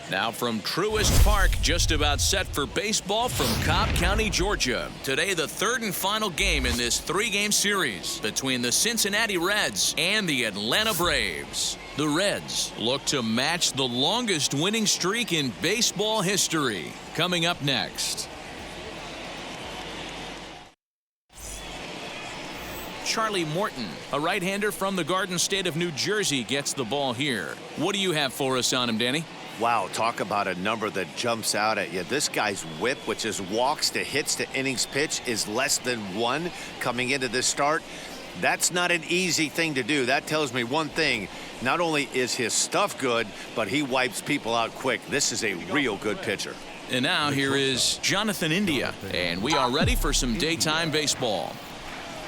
Now from Truist Park, just about set for baseball from Cobb County, Georgia. Today, the third and final game in this three-game series between the Cincinnati Reds and the Atlanta Braves. The Reds look to match the longest winning streak in baseball history. Coming up next. Charlie Morton, a right-hander from the Garden State of New Jersey, gets the ball here. What do you have for us on him, Danny? Wow, talk about a number that jumps out at you. This guy's whip, which is walks to hits to innings pitch, is less than 1 coming into this start. That's not an easy thing to do. That tells me one thing. Not only is his stuff good, but he wipes people out quick. This is a real good pitcher. And now here is Jonathan India, and we are ready for some daytime baseball.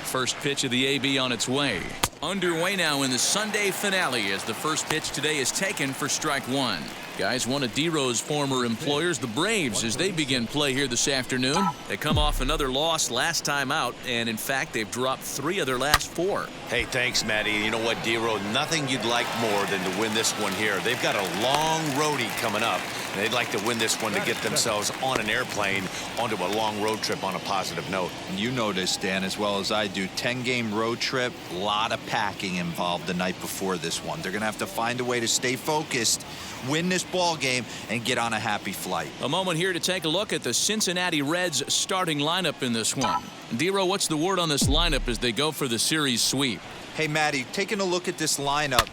First pitch of the AB on its way. Underway now in the Sunday finale as the first pitch today is taken for strike one. Guys, one of D-Row's former employers, the Braves, as they begin play here this afternoon. They come off another loss last time out, and in fact, they've dropped 3 of their last 4. Hey, thanks, Matty. You know what, D-Row, nothing you'd like more than to win this one here. They've got a long roadie coming up, and they'd like to win this one to get themselves on an airplane onto a long road trip on a positive note. You know this, Dan, as well as I do. 10-game road trip, a lot of packing involved the night before this one. They're going to have to find a way to stay focused, win this ball game, and get on a happy flight. A moment here to take a look at the Cincinnati Reds starting lineup in this one. D-Row, what's the word on this lineup as they go for the series sweep? Hey, Matty, taking a look at this lineup,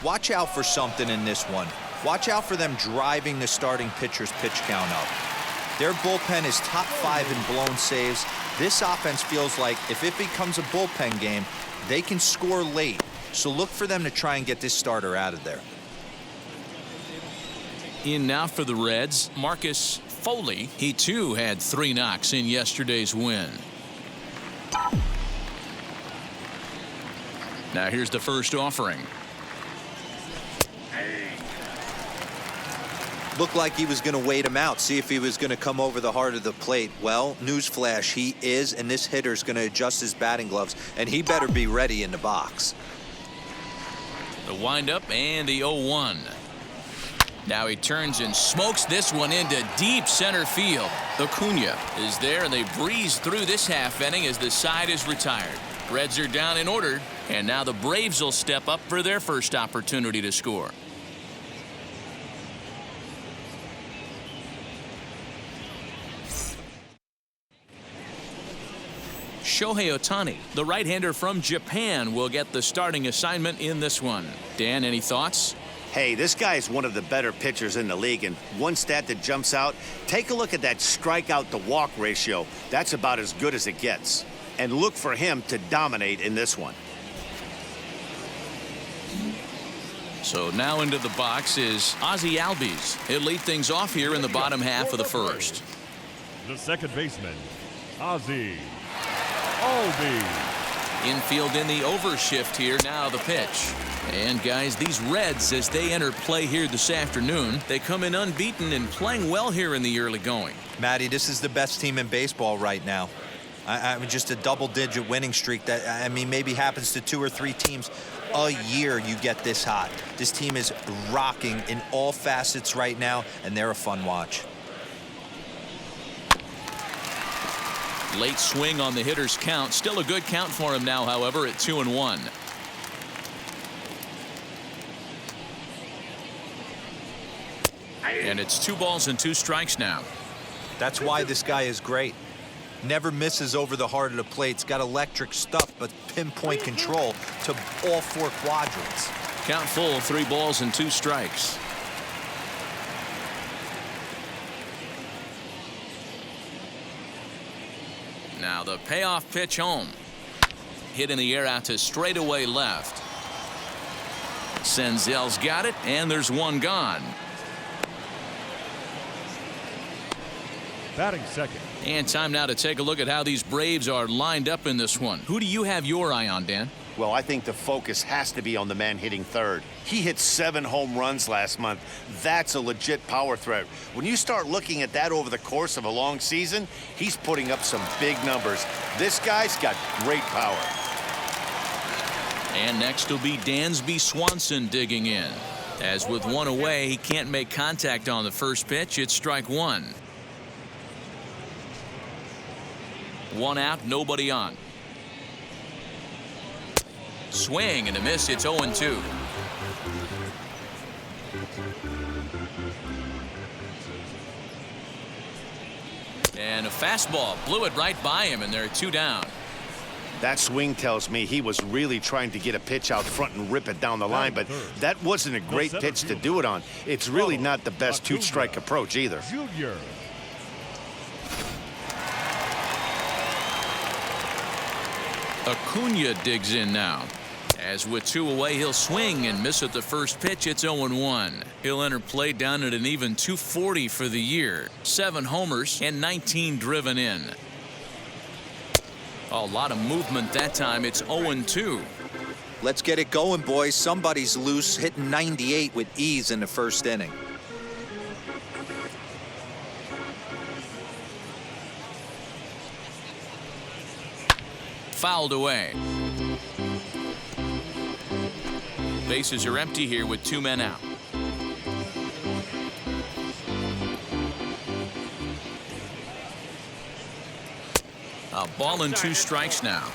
watch out for something in this one. Watch out for them driving the starting pitcher's pitch count up. Their bullpen is top 5 in blown saves. This offense feels like if it becomes a bullpen game, they can score late. So look for them to try and get this starter out of there. In now for the Reds, Marcus Foley. He too had 3 knocks in yesterday's win. Now here's the first offering. Looked like he was going to wait him out, see if he was going to come over the heart of the plate. Well, newsflash, he is, and this hitter's going to adjust his batting gloves, and he better be ready in the box. The windup and the 0-1. Now he turns and smokes this one into deep center field. Acuna is there, and they breeze through this half inning as the side is retired. Reds are down in order, and now the Braves will step up for their first opportunity to score. Shohei Ohtani, the right-hander from Japan, will get the starting assignment in this one. Dan, any thoughts? Hey, this guy is one of the better pitchers in the league, and one stat that jumps out, take a look at that strikeout to walk ratio. That's about as good as it gets. And look for him to dominate in this one. So now into the box is Ozzie Albies. He'll lead things off here in the bottom half of the first. The second baseman, Ozzie Albies. Infield in the overshift here. Now the pitch. And guys, these Reds, as they enter play here this afternoon, they come in unbeaten and playing well here in the early going. Matty, this is the best team in baseball right now. I mean, just a double-digit winning streak that, I mean, maybe happens to 2 or 3 teams a year you get this hot. This team is rocking in all facets right now, and they're a fun watch. Late swing on the hitter's count. Still a good count for him now, however, at 2-1. And it's 2 balls and 2 strikes now. That's why this guy is great. Never misses over the heart of the plate. He's got electric stuff, but pinpoint control to all 4 quadrants. Count full, 3 balls and 2 strikes. Now the payoff pitch home. Hit in the air out to straightaway left. Senzel's got it, and there's 1 gone. Batting second. And time now to take a look at how these Braves are lined up in this one. Who do you have your eye on, Dan? Well, I think the focus has to be on the man hitting third. He hit 7 home runs last month. That's a legit power threat. When you start looking at that over the course of a long season, he's putting up some big numbers. This guy's got great power. And next will be Dansby Swanson digging in. As with one away, he can't make contact on the first pitch. It's strike one. One out, nobody on. Swing and a miss. It's 0-2. And a fastball blew it right by him, and they're 2 down. That swing tells me he was really trying to get a pitch out front and rip it down the line, but that wasn't a great pitch to do it on. It's really not the best two-strike approach either. Junior. Acuna digs in now. As with 2 away, he'll swing and miss at the first pitch. It's 0-1. He'll enter play down at an even 240 for the year. 7 homers and 19 driven in. A lot of movement that time. It's 0-2. Let's get it going, boys. Somebody's loose, hitting 98 with ease in the first inning. Fouled away. Bases are empty here with 2 men out. A ball and 2 strikes now.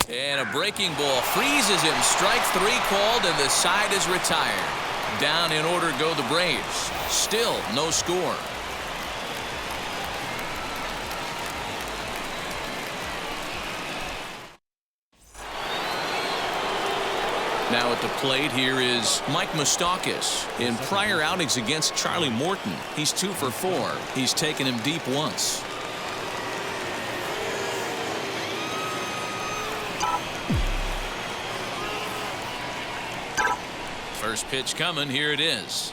And a breaking ball freezes him. Strike 3 called, and the side is retired. Down in order go the Braves. Still no score. Now at the plate here is Mike Moustakas. In prior outings against Charlie Morton, he's 2 for 4. He's taken him deep once. First pitch coming. Here it is.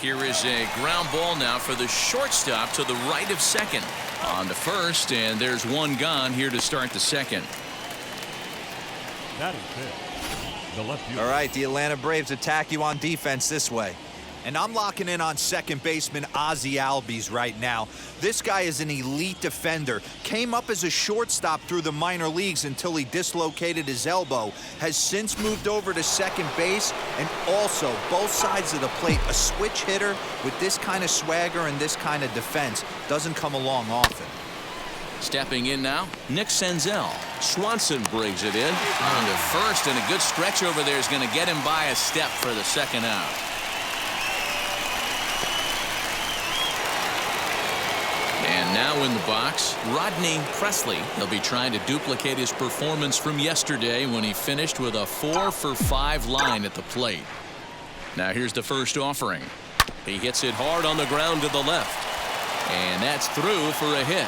Here is a ground ball now for the shortstop to the right of second. On to first, and there's 1 gone here to start the second. That is it. The left field. All right, the Atlanta Braves attack you on defense this way. And I'm locking in on second baseman Ozzie Albies right now. This guy is an elite defender. Came up as a shortstop through the minor leagues until he dislocated his elbow. Has since moved over to second base, and also both sides of the plate. A switch hitter with this kind of swagger and this kind of defense doesn't come along often. Stepping in now, Nick Senzel. Swanson brings it in. On to first, and a good stretch over there is going to get him by a step for the second out. And now in the box, Rodney Presley. He'll be trying to duplicate his performance from yesterday when he finished with a 4 for 5 line at the plate. Now here's the first offering. He hits it hard on the ground to the left. And that's through for a hit.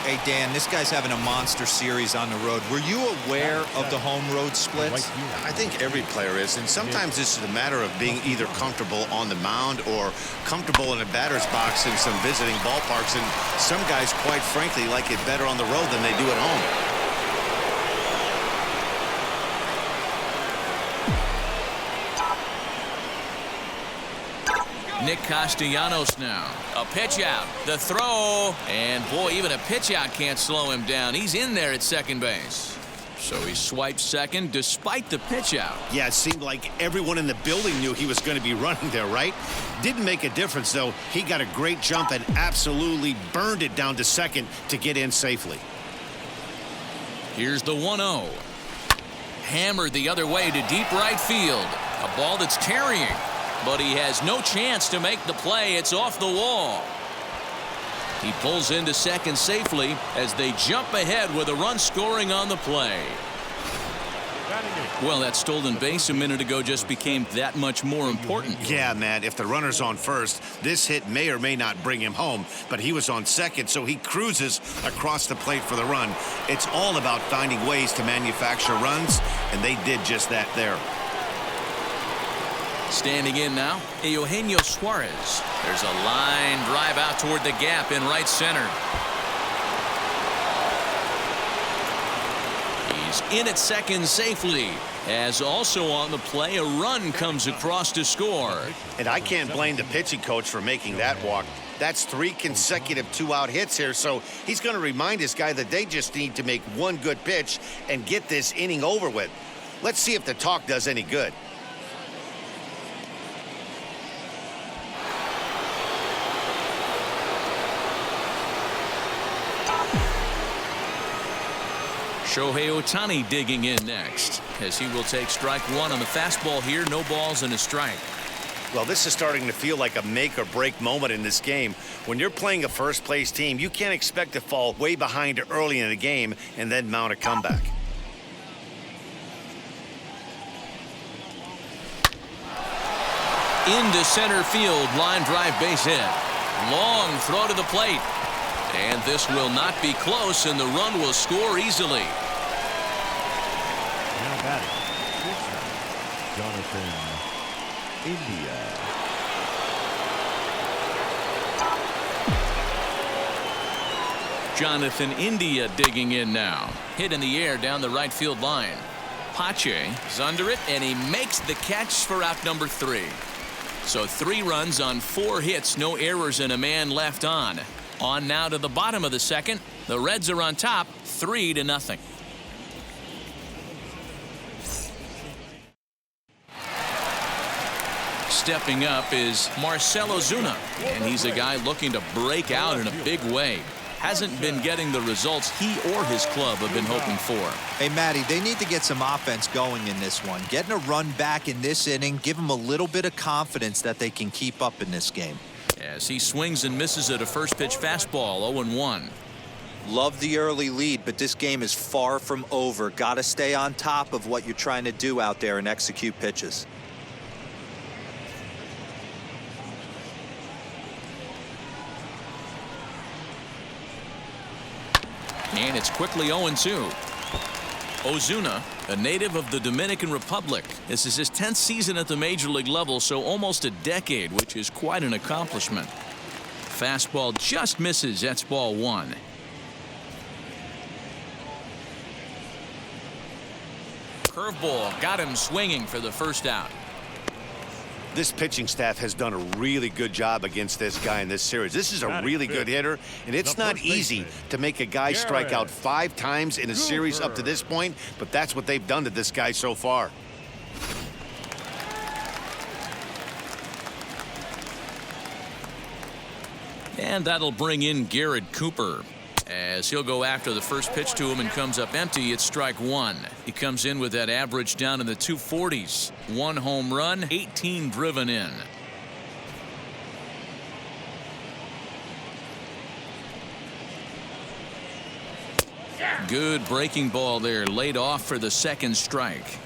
Hey, Dan, this guy's having a monster series on the road. Were you aware of the home-road splits? I think every player is, and sometimes this is a matter of being either comfortable on the mound or comfortable in a batter's box in some visiting ballparks, and some guys, quite frankly, like it better on the road than they do at home. Nick Castellanos now. A pitch out. The throw. And boy, even a pitch out can't slow him down. He's in there at second base. So he swipes second despite the pitch out. Yeah, it seemed like everyone in the building knew he was going to be running there, right? Didn't make a difference, though. He got a great jump and absolutely burned it down to second to get in safely. Here's the 1-0. Hammered the other way to deep right field. A ball that's carrying. But he has no chance to make the play. It's off the wall. He pulls into second safely as they jump ahead with a run scoring on the play. Well, that stolen base a minute ago just became that much more important. Yeah, man, if the runner's on first, this hit may or may not bring him home, but he was on second, so he cruises across the plate for the run. It's all about finding ways to manufacture runs, and they did just that there. Standing in now, Eugenio Suarez. There's a line drive out toward the gap in right center. He's in at second safely. As also on the play, a run comes across to score. And I can't blame the pitching coach for making that walk. That's 3 consecutive 2-out hits here, so he's going to remind his guy that they just need to make one good pitch and get this inning over with. Let's see if the talk does any good. Shohei Ohtani digging in next, as he will take strike one on the fastball here. No balls and a strike. Well, this is starting to feel like a make-or-break moment in this game. When you're playing a first-place team, you can't expect to fall way behind early in the game and then mount a comeback. Into center field, line drive, base hit. Long throw to the plate. And this will not be close, and the run will score easily. Now batting, pitcher, Jonathan India. Jonathan India digging in now. Hit in the air down the right field line. Pache is under it, and he makes the catch for out number 3. So 3 runs on 4 hits, no errors, and a man left on. On now to the bottom of the second. The Reds are on top, 3-0. Stepping up is Marcell Ozuna, and he's a guy looking to break out in a big way. Hasn't been getting the results he or his club have been hoping for. Hey, Matty, they need to get some offense going in this one. Getting a run back in this inning, give them a little bit of confidence that they can keep up in this game. As he swings and misses at a first pitch fastball, 0-1. Love the early lead, but this game is far from over. Got to stay on top of what you're trying to do out there and execute pitches. And it's quickly 0-2. Ozuna, a native of the Dominican Republic. This is his 10th season at the major league level, so almost a decade, which is quite an accomplishment. Fastball just misses. That's ball 1. Curveball got him swinging for the first out. This pitching staff has done a really good job against this guy in this series. This is a really good hitter, and it's not easy to make a guy strike out 5 times in a series up to this point, but that's what they've done to this guy so far. And that'll bring in Garrett Cooper, as he'll go after the first pitch to him and comes up empty. It's strike 1. He comes in with that average down in the 240s. 1 home run, 18 driven in. Good breaking ball there, laid off for the second strike.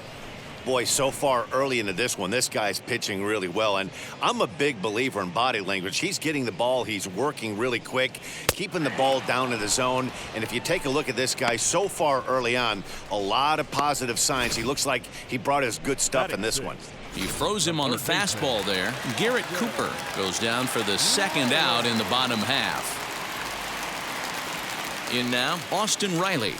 Boy, so far early into this one, this guy's pitching really well, and I'm a big believer in body language. He's getting the ball, he's working really quick, keeping the ball down in the zone, and if you take a look at this guy so far early on, a lot of positive signs. He looks like he brought his good stuff in this one. He froze him on the fastball there. Garrett Cooper goes down for the second out in the bottom half. In now, Austin Riley.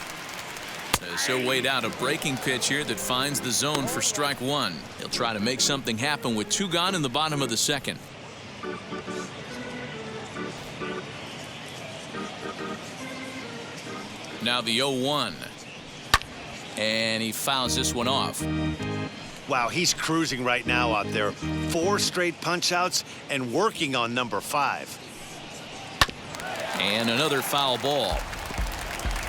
As he'll wait out a breaking pitch here that finds the zone for strike 1. He'll try to make something happen with 2 gone in the bottom of the second. Now the 0-1. And he fouls this one off. Wow, he's cruising right now out there. 4 straight punch outs and working on number 5. And another foul ball.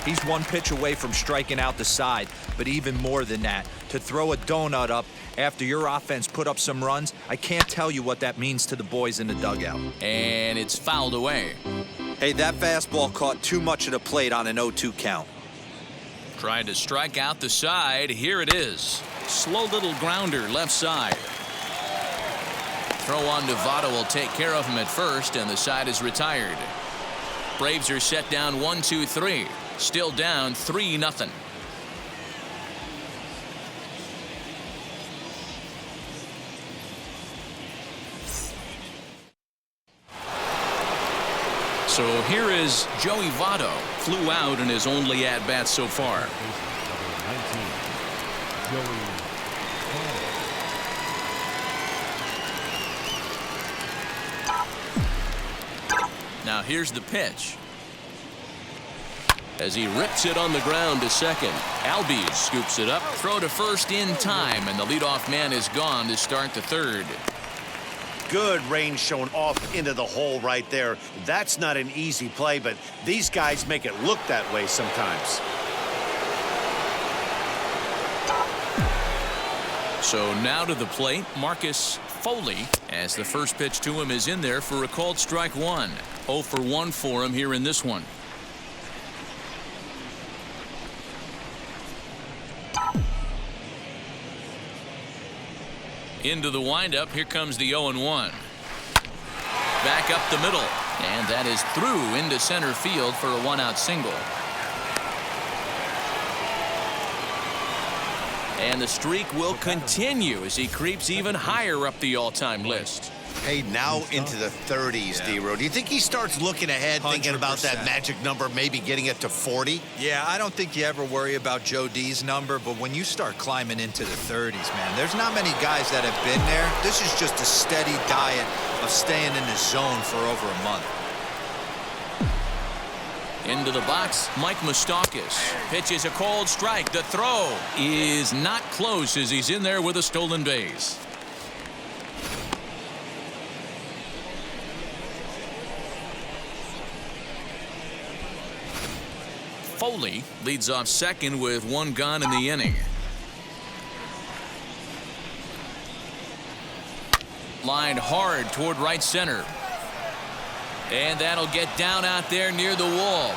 He's 1 pitch away from striking out the side, but even more than that, to throw a donut up after your offense put up some runs, I can't tell you what that means to the boys in the dugout. And it's fouled away. Hey, that fastball caught too much of the plate on an 0-2 count. Trying to strike out the side. Here it is. Slow little grounder left side. Throw on to Votto will take care of him at first, and the side is retired. Braves are set down 1-2-3. Still down 3-0. So here is Joey Votto. Flew out in his only at-bat so far. 19, Joey Votto. Now here's the pitch. As he rips it on the ground to second. Albies scoops it up. Throw to first in time, and the leadoff man is gone to start the third. Good range shown off into the hole right there. That's not an easy play, but these guys make it look that way sometimes. So now to the plate, Marcus Foley, as the first pitch to him is in there for a called strike one. 0 for 1 for him here in this one. Into the windup. Here comes the 0-1. Back up the middle. And that is through into center field for a one-out single. And the streak will continue as he creeps even higher up the all-time list. Hey, now into the 30s, D-Row. Do you think he starts looking ahead, thinking about that magic number, maybe getting it to 40? Yeah, I don't think you ever worry about Joe D's number, but when you start climbing into the 30s, man, there's not many guys that have been there. This is just a steady diet of staying in the zone for over a month. Into the box, Mike Moustakas pitches a cold strike. The throw is not close as he's in there with a stolen base. Foley leads off second with one gone in the inning. Lined hard toward right center. And that'll get down out there near the wall.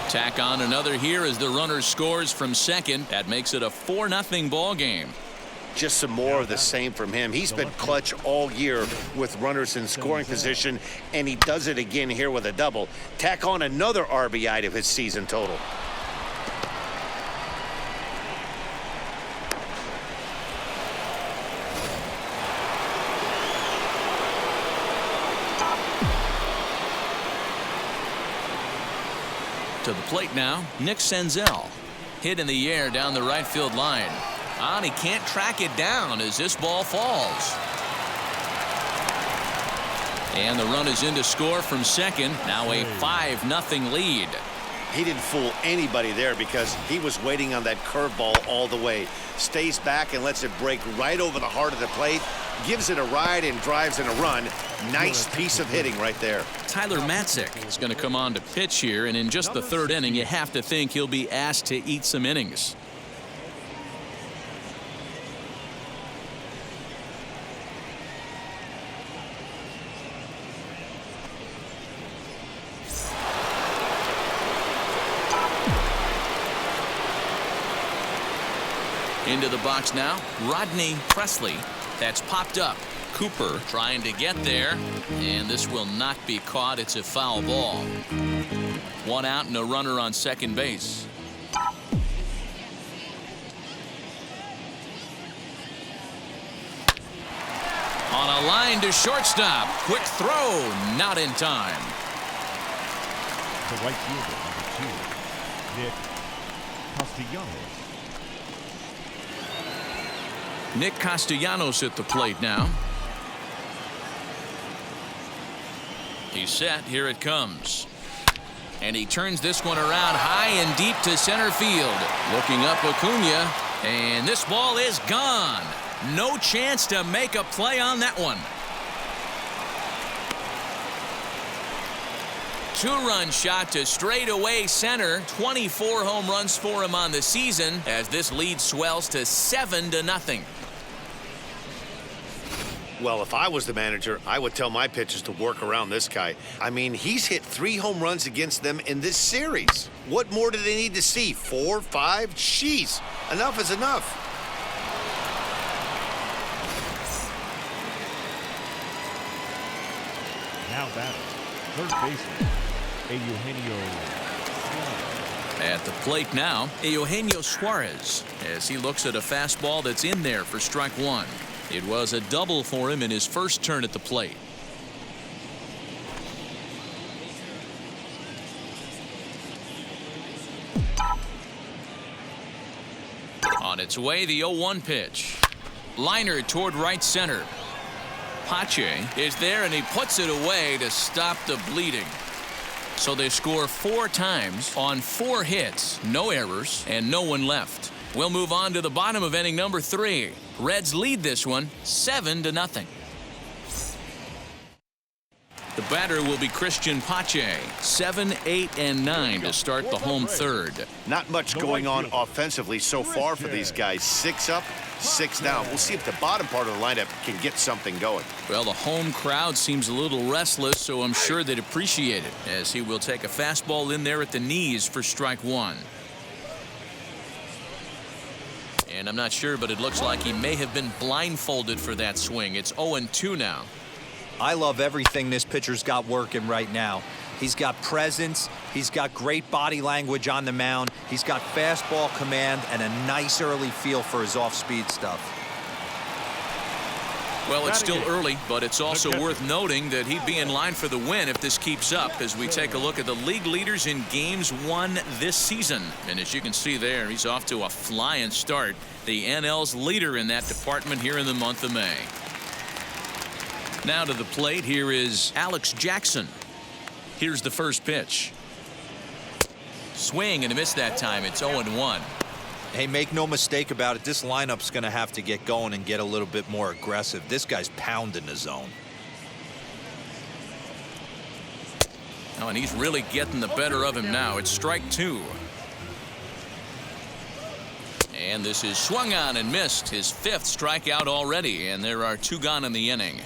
Tack on another here as the runner scores from second. That makes it a 4-0 ball game. Just some more of the same from him. He's been clutch all year with runners in scoring position, and he does it again here with a double. Tack on another RBI to his season total. To the plate now, Nick Senzel. Hit in the air down the right field line. And he can't track it down as this ball falls. And the run is in to score from second. Now a 5-0 lead. He didn't fool anybody there because he was waiting on that curveball all the way. Stays back and lets it break right over the heart of the plate. Gives it a ride and drives in a run. Nice piece of hitting right there. Tyler Matzik is going to come on to pitch here, and in just the third inning, you have to think he'll be asked to eat some innings. Into the box now, Rodney Presley. That's popped up. Cooper trying to get there, and this will not be caught. It's a foul ball. One out and a runner on second base. On a line to shortstop. Quick throw, not in time. The right fielder, number 2, Nick Castellanos. Nick Castellanos at the plate now. He's set. Here it comes. And he turns this one around high and deep to center field. Looking up Acuna. And this ball is gone. No chance to make a play on that one. Two-run shot to straightaway center. 24 home runs for him on the season as this lead swells to 7-0. Well, if I was the manager, I would tell my pitchers to work around this guy. I mean, he's hit 3 home runs against them in this series. What more do they need to see? 4, 5? Jeez, enough is enough. Now batting, third baseman, Eugenio. At the plate now, Eugenio Suarez, as he looks at a fastball that's in there for strike one. It was a double for him in his first turn at the plate. On its way, the 0-1 pitch. Liner toward right center. Pache is there, and he puts it away to stop the bleeding. So they score 4 times on 4 hits, no errors, and no one left. We'll move on to the bottom of inning number 3. Reds lead this one 7-0. The batter will be Christian Pache. 7, 8, and 9 to start the home third. Not much going on offensively so far for these guys. 6 up, 6 down. We'll see if the bottom part of the lineup can get something going. Well, the home crowd seems a little restless, so I'm sure they'd appreciate it, as he will take a fastball in there at the knees for strike 1. And I'm not sure, but it looks like he may have been blindfolded for that swing. It's 0-2 now. I love everything this pitcher's got working right now. He's got presence. He's got great body language on the mound. He's got fastball command and a nice early feel for his off-speed stuff. Well, it's still early, but it's also worth noting that he'd be in line for the win if this keeps up as we take a look at the league leaders in games won this season. And as you can see there, he's off to a flying start. The NL's leader in that department here in the month of May. Now to the plate, here is Alex Jackson. Here's the first pitch. Swing and a miss that time. It's 0-1. Hey, make no mistake about it. This lineup's going to have to get going and get a little bit more aggressive. This guy's pounding the zone. Oh, and he's really getting the better of him now. It's strike 2. And this is swung on and missed. His 5th strikeout already, and there are 2 gone in the inning.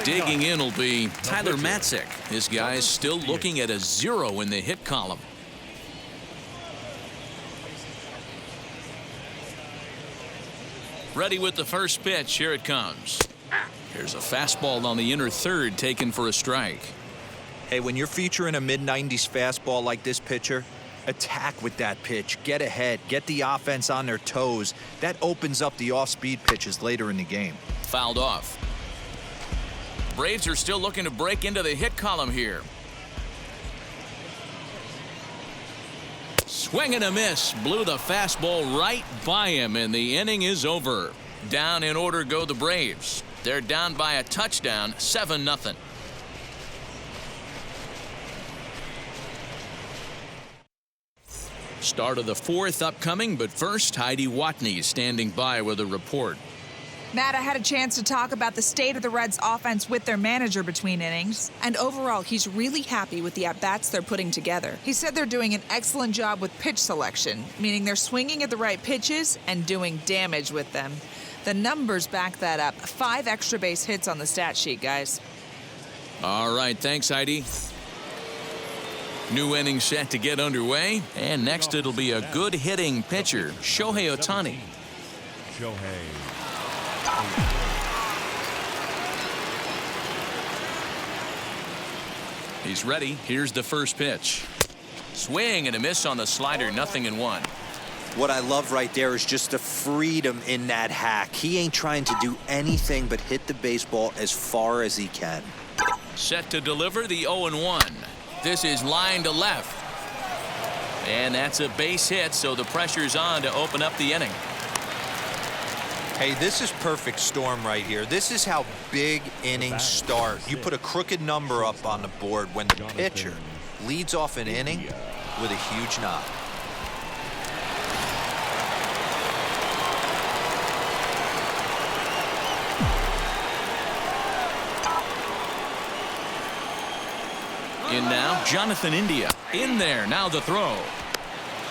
Digging in will be Tyler Matzik. This guy is still looking at a 0 in the hit column. Ready with the first pitch. Here it comes. Here's a fastball on the inner third taken for a strike. Hey, when you're featuring a mid-90s fastball like this pitcher, attack with that pitch. Get ahead. Get the offense on their toes. That opens up the off-speed pitches later in the game. Fouled off. Braves are still looking to break into the hit column here. Swing and a miss. Blew the fastball right by him, and the inning is over. Down in order go the Braves. They're down by a touchdown, 7-0. Start of the 4th upcoming, but first, Heidi Watney standing by with a report. Matt, I had a chance to talk about the state of the Reds offense with their manager between innings, and overall he's really happy with the at-bats they're putting together. He said they're doing an excellent job with pitch selection, meaning they're swinging at the right pitches and doing damage with them. The numbers back that up. 5 extra base hits on the stat sheet, guys. All right, thanks, Heidi. New inning set to get underway, and next it'll be a good hitting pitcher, Shohei Ohtani. He's ready. Here's the first pitch. Swing and a miss on the slider. 0-1. What I love right there is just the freedom in that hack. He ain't trying to do anything but hit the baseball as far as he can. Set to deliver the 0-1. This is line to left. And that's a base hit, so the pressure's on to open up the inning. Hey, this is perfect storm right here. This is how big innings start. You put a crooked number up on the board when the pitcher leads off an inning with a huge knock. In now, Jonathan India. In there, now the throw.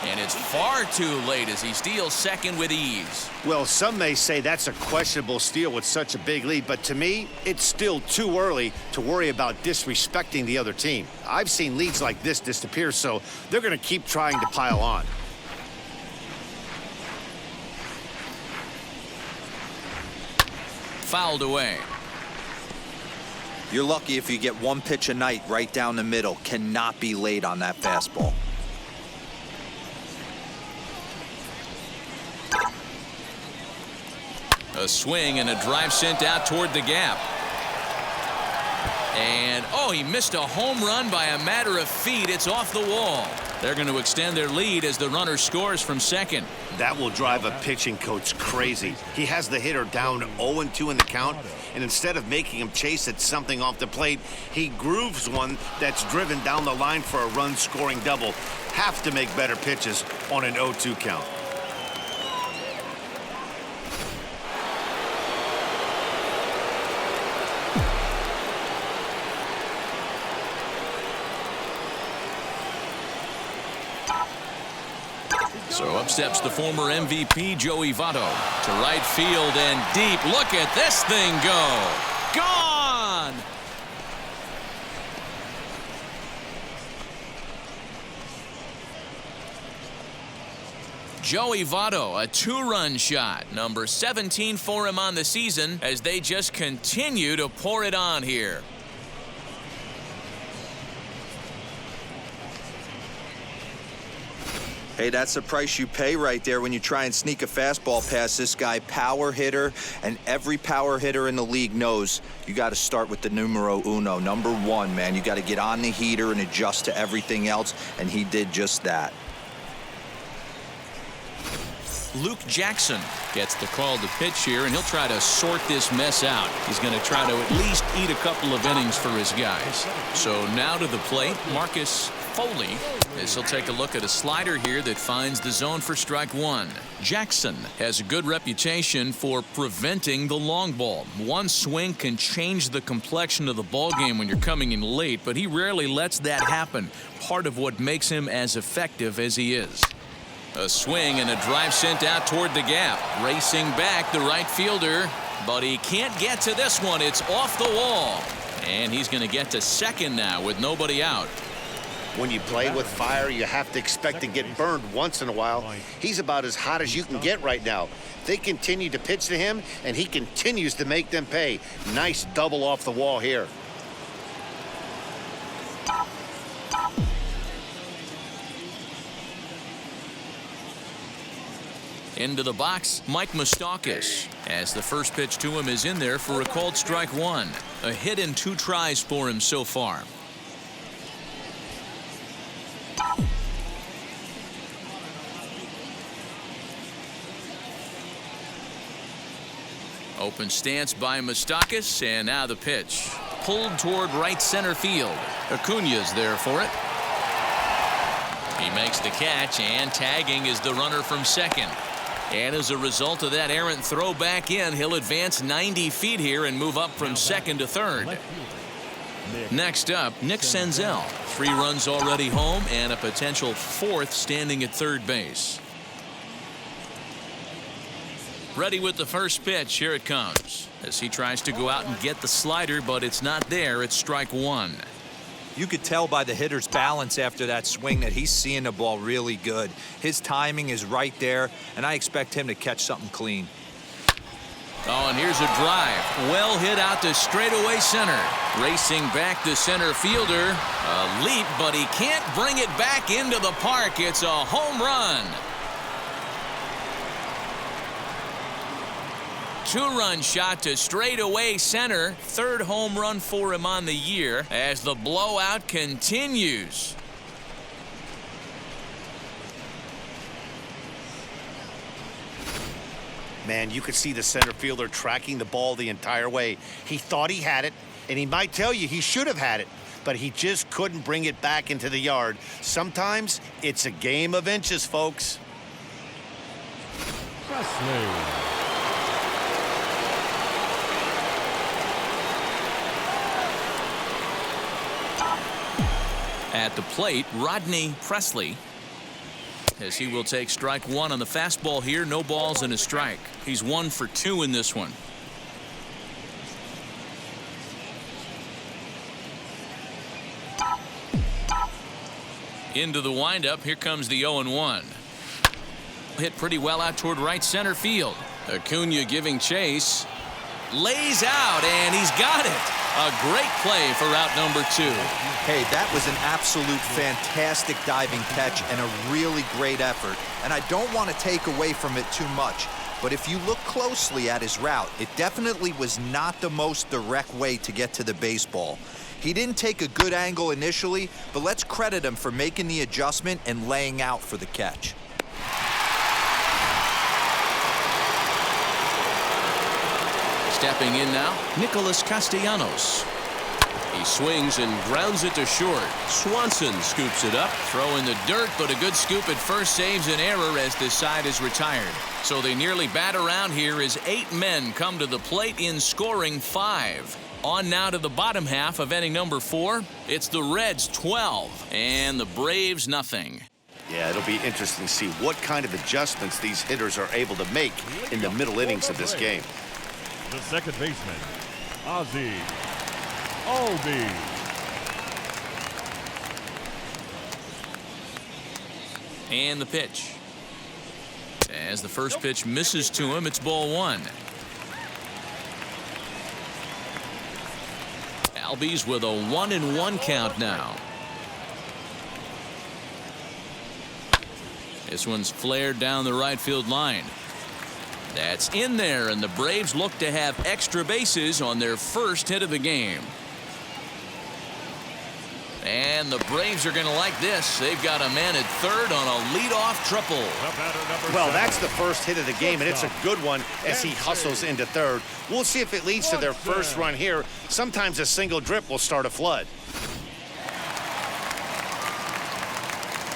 And it's far too late as he steals second with ease. Well, some may say that's a questionable steal with such a big lead, but to me, it's still too early to worry about disrespecting the other team. I've seen leads like this disappear, so they're going to keep trying to pile on. Fouled away. You're lucky if you get 1 pitch a night right down the middle. Cannot be late on that fastball. A swing and a drive sent out toward the gap. And, oh, he missed a home run by a matter of feet. It's off the wall. They're going to extend their lead as the runner scores from second. That will drive a pitching coach crazy. He has the hitter down 0-2 in the count, and instead of making him chase at something off the plate, he grooves one that's driven down the line for a run-scoring double. Have to make better pitches on an 0-2 count. So up steps the former MVP, Joey Votto, to right field and deep. Look at this thing go. Gone! Joey Votto, a two-run shot, number 17 for him on the season, as they just continue to pour it on here. Hey, that's the price you pay right there when you try and sneak a fastball past this guy. Power hitter, and every power hitter in the league knows you got to start with the numero uno, number one, man. You got to get on the heater and adjust to everything else, and he did just that. Luke Jackson gets the call to pitch here, and he'll try to sort this mess out. He's going to try to at least eat a couple of innings for his guys. So now to the plate, Marcus Foley, as he'll take a look at a slider here that finds the zone for strike one. Jackson has a good reputation for preventing the long ball. One swing can change the complexion of the ball game when you're coming in late, but he rarely lets that happen. Part of what makes him as effective as he is. A swing and a drive sent out toward the gap. Racing back, the right fielder, but he can't get to this one. It's off the wall. And he's going to get to second now with nobody out. When you play with fire, you have to expect to get burned once in a while. He's about as hot as you can get right now. They continue to pitch to him, and he continues to make them pay. Nice double off the wall here. Into the box, Mike Moustakas, as the first pitch to him is in there for a called strike one. A hit and two tries for him so far. Open stance by Moustakas, and now the pitch. Pulled toward right center field. Acuna's there for it. He makes the catch, and tagging is the runner from second. And as a result of that errant throw back in, he'll advance 90 feet here and move up from second to third. Next up, Nick Senzel. 3 runs already home and a potential fourth standing at third base. Ready with the first pitch. Here it comes. As he tries to go out and get the slider, but it's not there. It's strike one. You could tell by the hitter's balance after that swing that he's seeing the ball really good. His timing is right there, and I expect him to catch something clean. Oh, and here's a drive. Well hit out to straightaway center. Racing back to center fielder. A leap, but he can't bring it back into the park. It's a home run. 2-run shot to straightaway center. 3rd home run for him on the year as the blowout continues. Man, you could see the center fielder tracking the ball the entire way. He thought he had it, and he might tell you he should have had it, but he just couldn't bring it back into the yard. Sometimes it's a game of inches, folks. Presley. At the plate, Rodney Presley, as he will take strike one on the fastball here. No balls and a strike. He's 1 for 2 in this one. Into the windup. Here comes the 0-1. Hit pretty well out toward right center field. Acuna giving chase. Lays out, and he's got it. A great play for out number 2. Hey, that was an absolute fantastic diving catch and a really great effort. And I don't want to take away from it too much, but if you look closely at his route, it definitely was not the most direct way to get to the baseball. He didn't take a good angle initially, but let's credit him for making the adjustment and laying out for the catch. Stepping in now, Nicholas Castellanos. He swings and grounds it to short. Swanson scoops it up. Throw in the dirt, but a good scoop at first saves an error as this side is retired. So they nearly bat around here as 8 men come to the plate in scoring 5. On now to the bottom half of inning number 4. It's the Reds 12 and the Braves nothing. Yeah, it'll be interesting to see what kind of adjustments these hitters are able to make in the middle innings of this game. The second baseman, Ozzie Albies. And the pitch. As the first pitch misses to him, it's ball 1. Albies with a 1-1 count now. This one's flared down the right field line. That's in there, and the Braves look to have extra bases on their first hit of the game. And the Braves are going to like this. They've got a man at third on a leadoff triple. Well, that's the first hit of the game, and it's a good one as he hustles into third. We'll see if it leads to their first run here. Sometimes a single drip will start a flood.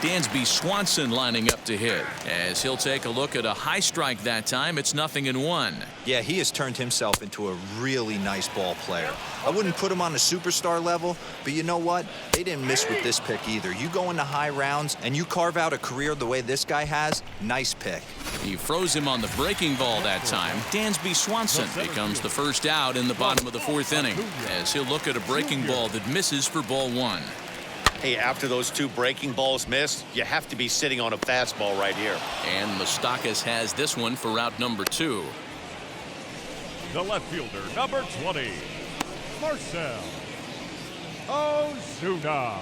Dansby Swanson lining up to hit as he'll take a look at a high strike that time. It's 0-1. Yeah, he has turned himself into a really nice ball player. I wouldn't put him on a superstar level, but you know what? They didn't miss with this pick either. You go into high rounds and you carve out a career the way this guy has, nice pick. He froze him on the breaking ball that time. Dansby Swanson becomes the first out in the bottom of the 4th inning as he'll look at a breaking ball that misses for ball 1. Hey, after those 2 breaking balls missed, you have to be sitting on a fastball right here. And Moustakas has this one for route number 2. The left fielder, number 20, Marcell Ozuna.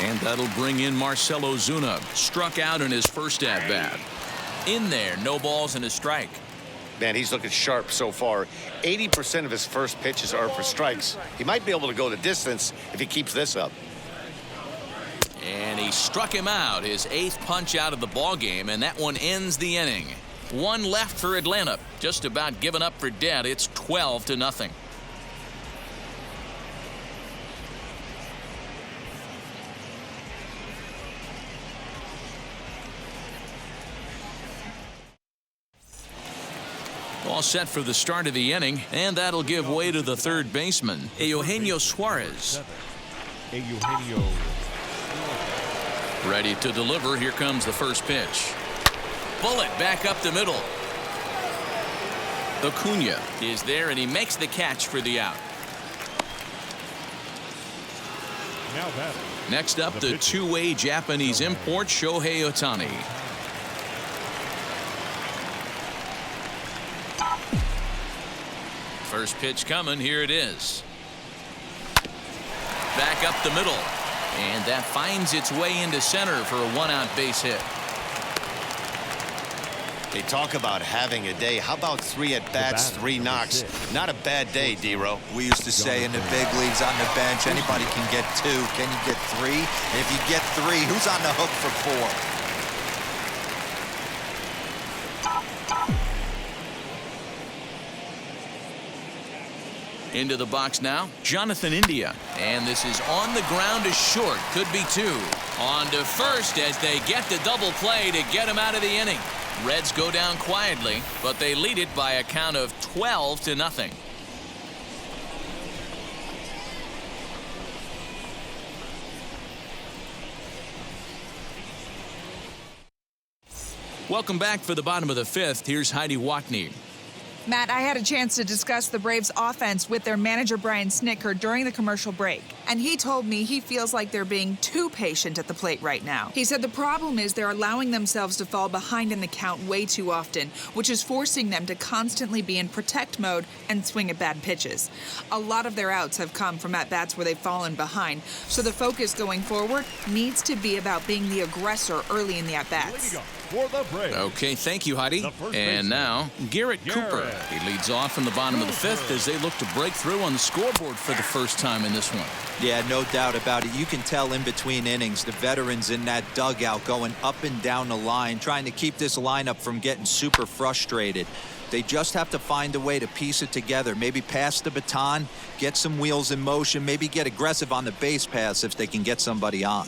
And that'll bring in Marcell Ozuna. Struck out in his first at-bat. In there, no balls and a strike. Man, he's looking sharp so far. 80% of his first pitches are for strikes. He might be able to go the distance if he keeps this up. And he struck him out, his 8th punch out of the ball game, and that one ends the inning. 1 left for Atlanta. Just about given up for dead. It's 12-0. All set for the start of the inning, and that'll give way to the third baseman, Eugenio Suarez. Eugenio. Ready to deliver. Here comes the first pitch. Bullet back up the middle. Acuna is there, and he makes the catch for the out. Now batting. Next up, the two-way Japanese import, Shohei Ohtani. First pitch coming. Here it is. Back up the middle. And that finds its way into center for a 1-out base hit. They talk about having a day. How about 3 at-bats, 3 knocks? Not a bad day, D-Row. We used to say in the big leagues on the bench, anybody can get 2. Can you get 3? And if you get 3, who's on the hook for 4? Into the box now, Jonathan India. And this is on the ground to short. Could be 2. On to first as they get the double play to get him out of the inning. Reds go down quietly, but they lead it by a count of 12-0. Welcome back for the bottom of the 5th. Here's Heidi Watney. Matt, I had a chance to discuss the Braves' offense with their manager, Brian Snitker, during the commercial break. And he told me he feels like they're being too patient at the plate right now. He said the problem is they're allowing themselves to fall behind in the count way too often, which is forcing them to constantly be in protect mode and swing at bad pitches. A lot of their outs have come from at-bats where they've fallen behind, so the focus going forward needs to be about being the aggressor early in the at-bats. for the Braves. Okay, thank you, Heidi. The first And baseman, now, Garrett Cooper. Garrett He leads off in the bottom of the fifth as they look to break through on the scoreboard for the first time in this one. Yeah, no doubt about it. You can tell in between innings, the veterans in that dugout going up and down the line, trying to keep this lineup from getting super frustrated. They just have to find a way to piece it together. Maybe pass the baton, get some wheels in motion, maybe get aggressive on the base pass if they can get somebody on.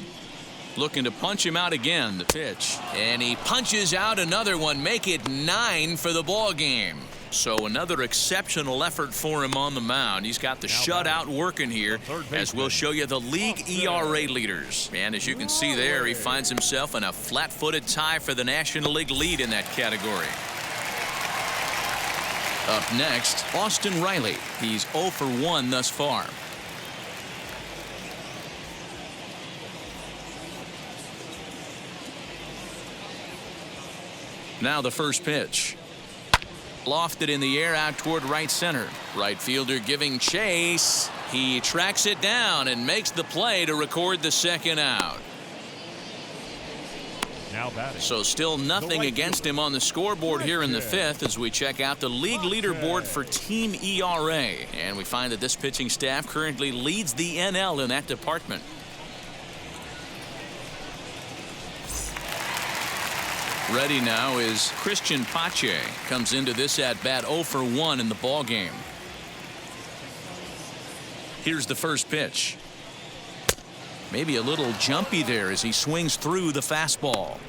Looking to punch him out again, the pitch. And he punches out another one, make it 9 for the ball game. So another exceptional effort for him on the mound. He's got the shutout working here, as we'll show you the league ERA leaders. And as you can see there, he finds himself in a flat-footed tie for the National League lead in that category. Up next, Austin Riley. He's 0 for 1 thus far. Now the first pitch. Lofted in the air out toward right center. Right fielder giving chase. He tracks it down and makes the play to record the second out. Now batting. So still nothing against him on the scoreboard here in the fifth as we check out the league leaderboard for team ERA. And we find that this pitching staff currently leads the NL in that department. Ready now is Christian Pache. Comes into this at bat 0 for 1 in the ball game. Here's the first pitch. Maybe a little jumpy there as he swings through the fastball.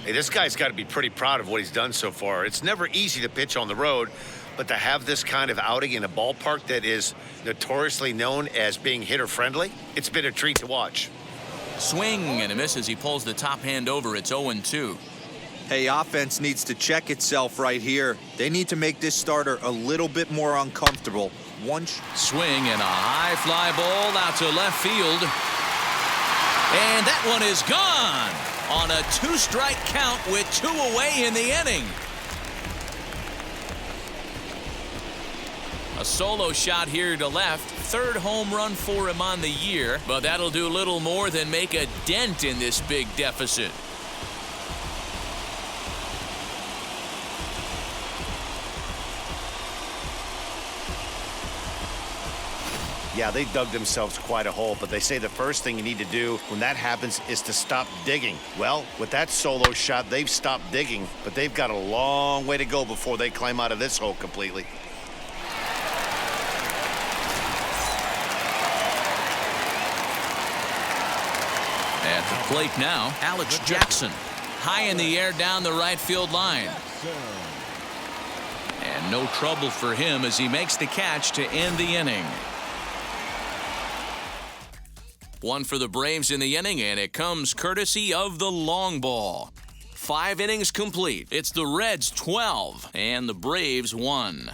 Hey, this guy's got to be pretty proud of what he's done so far. It's never easy to pitch on the road, but to have this kind of outing in a ballpark that is notoriously known as being hitter-friendly, it's been a treat to watch. Swing and a miss as he pulls the top hand over. It's 0-2. Hey, offense needs to check itself right here. They need to make this starter a little bit more uncomfortable. Swing and a high fly ball out to left field. And that one is gone on a 2-strike count with 2 away in the inning. A solo shot here to left. 3rd home run for him on the year, but that'll do little more than make a dent in this big deficit. Yeah, they dug themselves quite a hole, but they say the first thing you need to do when that happens is to stop digging. Well, with that solo shot, they've stopped digging, but they've got a long way to go before they climb out of this hole completely. At the plate now, Alex Jackson. High in the air down the right field line. And no trouble for him as he makes the catch to end the inning. One for the Braves in the inning, and it comes courtesy of the long ball. 5 innings complete. It's the Reds 12 and the Braves 1.